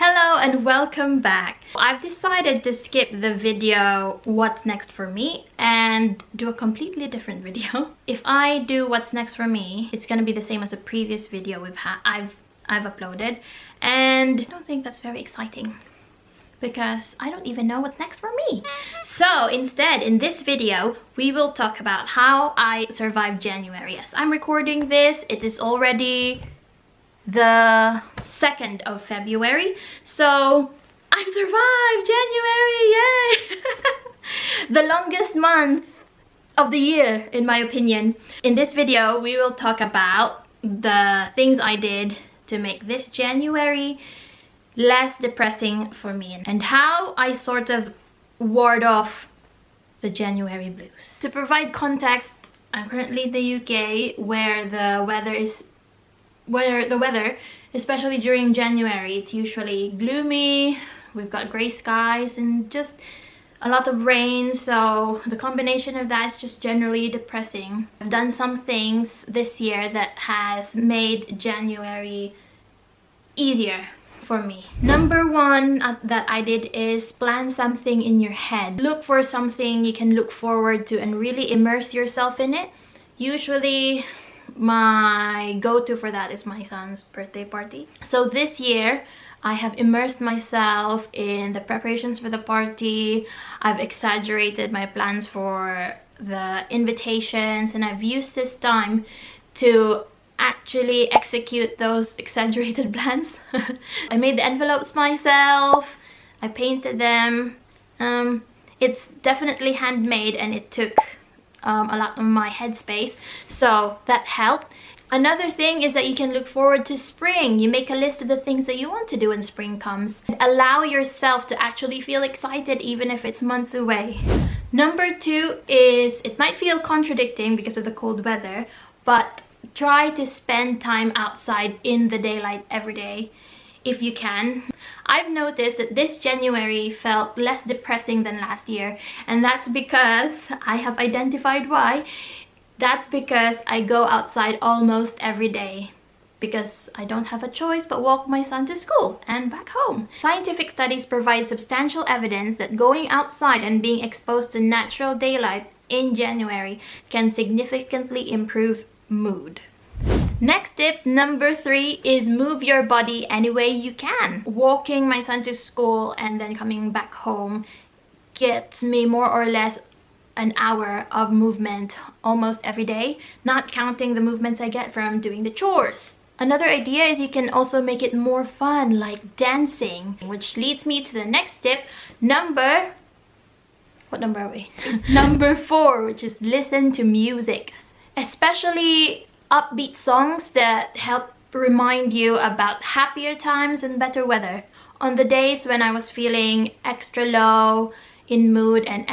Hello and welcome back. I've decided to skip the video what's next for me and do a completely different video. If I do what's next for me, it's gonna be the same as the previous video I've uploaded, and I don't think that's very exciting because I don't even know what's next for me. So instead, in this video, we will talk about how I survived January. Yes, I'm recording this. It is already the 2nd of February, so I've survived January, yay! The longest month of the year, in my opinion. In this video, we will talk about the things I did to make this January less depressing for me and how I sort of ward off the January blues. To provide context, I'm currently in the UK where the weather, especially during January, it's usually gloomy. We've got grey skies and just a lot of rain, so the combination of that is just generally depressing. I've done some things this year that has made January easier for me. Number one that I did is plan something in your head. Look for something you can look forward to and really immerse yourself in it. Usually my go-to for that is my son's birthday party. So this year I have immersed myself in the preparations for the party. I've exaggerated my plans for the invitations, and I've used this time to actually execute those exaggerated plans. I made the envelopes myself. I painted them. It's definitely handmade and it took a lot of my headspace, so that helped. Another thing is that you can look forward to spring. You make a list of the things that you want to do when spring comes. Allow yourself to actually feel excited even if it's months away. Number two is, it might feel contradicting because of the cold weather, but try to spend time outside in the daylight every day if you can. I've noticed that this January felt less depressing than last year, and that's because I have identified why. That's because I go outside almost every day because I don't have a choice but walk my son to school and back home. Scientific studies provide substantial evidence that going outside and being exposed to natural daylight in January can significantly improve mood. Next tip, number three, is move your body any way you can. Walking my son to school and then coming back home gets me more or less an hour of movement almost every day, not counting the movements I get from doing the chores. Another idea is you can also make it more fun, like dancing, which leads me to the next tip. What number are we? Number 4, which is listen to music, especially upbeat songs that help remind you about happier times and better weather. On the days when I was feeling extra low in mood and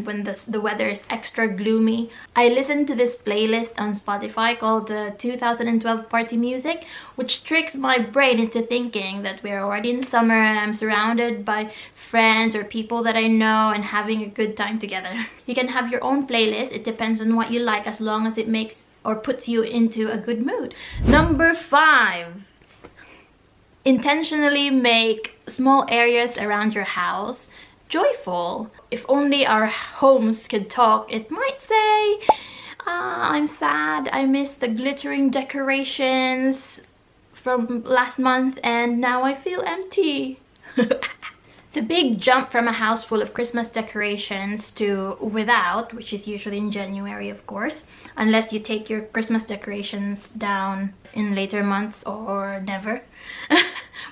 when the weather is extra gloomy, I listened to this playlist on Spotify called the 2012 Party Music, which tricks my brain into thinking that we're already in summer and I'm surrounded by friends or people that I know and having a good time together. You can have your own playlist. It depends on what you like, as long as it makes or puts you into a good mood. Number 5, intentionally make small areas around your house joyful. If only our homes could talk, it might say, I'm sad, I miss the glittering decorations from last month and now I feel empty. The big jump from a house full of Christmas decorations to without, which is usually in January, of course, unless you take your Christmas decorations down in later months or never.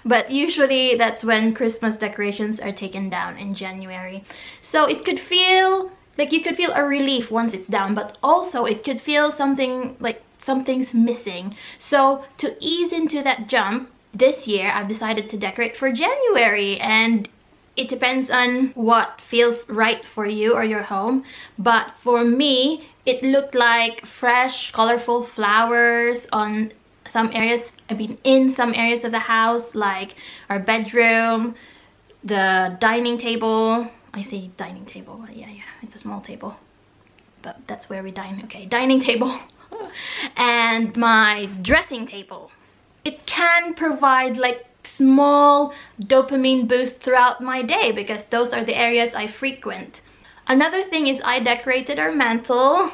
But usually that's when Christmas decorations are taken down, in January. So it could feel like you could feel a relief once it's down, but also it could feel something like something's missing. So to ease into that jump, this year I've decided to decorate for January, and it depends on what feels right for you or your home. But for me, it looked like fresh, colorful flowers on some areas. In some areas of the house, like our bedroom, the dining table. I say dining table, yeah, it's a small table, but that's where we dine. Okay, dining table. And my dressing table. It can provide like small dopamine boost throughout my day, because those are the areas I frequent. Another thing is I decorated our mantle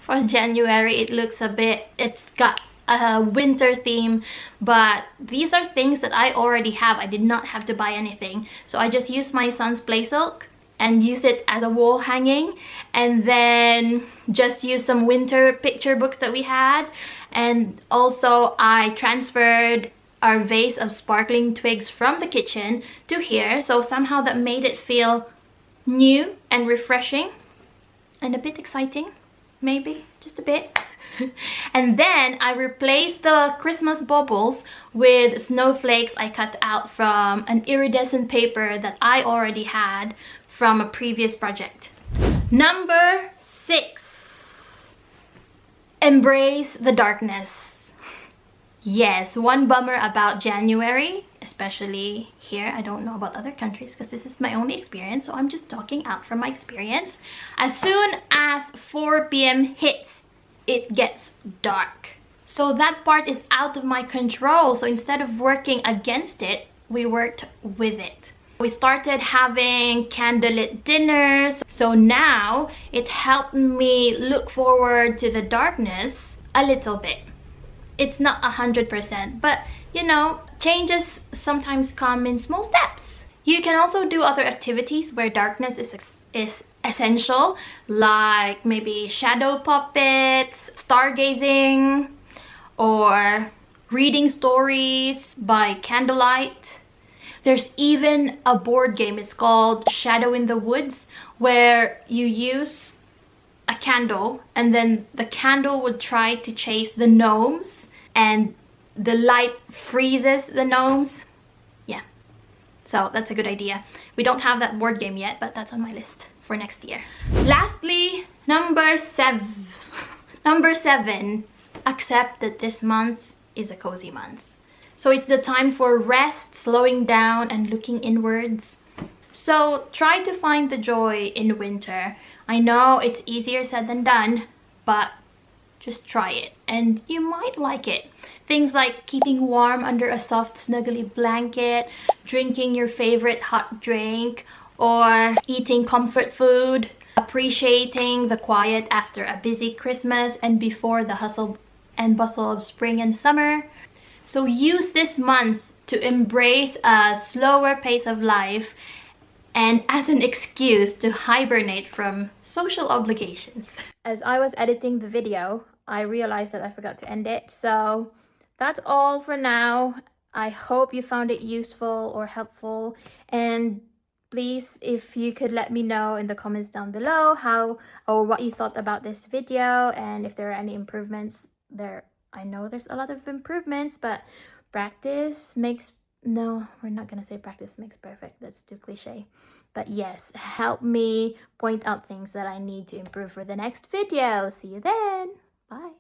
for January. It's got a winter theme, but these are things that I already have. I did not have to buy anything, so I just used my son's play silk and use it as a wall hanging, and then just use some winter picture books that we had. And also I transferred our vase of sparkling twigs from the kitchen to here, so somehow that made it feel new and refreshing and a bit exciting, maybe just a bit. And then I replaced the Christmas baubles with snowflakes I cut out from an iridescent paper that I already had from a previous project. Number 6, embrace the darkness. Yes, one bummer about January, especially here, I don't know about other countries because this is my only experience, so I'm just talking out from my experience. As soon as 4 p.m. hits, it gets dark. So that part is out of my control. So instead of working against it, we worked with it. We started having candlelit dinners. So now it helped me look forward to the darkness a little bit. It's not 100%, but you know, changes sometimes come in small steps. You can also do other activities where darkness is essential, like maybe shadow puppets, stargazing, or reading stories by candlelight. There's even a board game, it's called Shadow in the Woods, where you use a candle and then the candle would try to chase the gnomes and the light freezes the gnomes. Yeah, so that's a good idea. We don't have that board game yet, but that's on my list for next year. Lastly, number 7, accept that this month is a cozy month. So it's the time for rest, slowing down, and looking inwards. So try to find the joy in winter. I know it's easier said than done, but just try it and you might like it. Things like keeping warm under a soft snuggly blanket, drinking your favorite hot drink, or eating comfort food, appreciating the quiet after a busy Christmas and before the hustle and bustle of spring and summer. So use this month to embrace a slower pace of life and as an excuse to hibernate from social obligations. As I was editing the video, I realized that I forgot to end it. So that's all for now. I hope you found it useful or helpful, and please, if you could let me know in the comments down below how or what you thought about this video, and if there are any improvements there. I know there's a lot of improvements, but practice makes... No, we're not gonna say practice makes perfect. That's too cliche. But yes, help me point out things that I need to improve for the next video. See you then. Bye.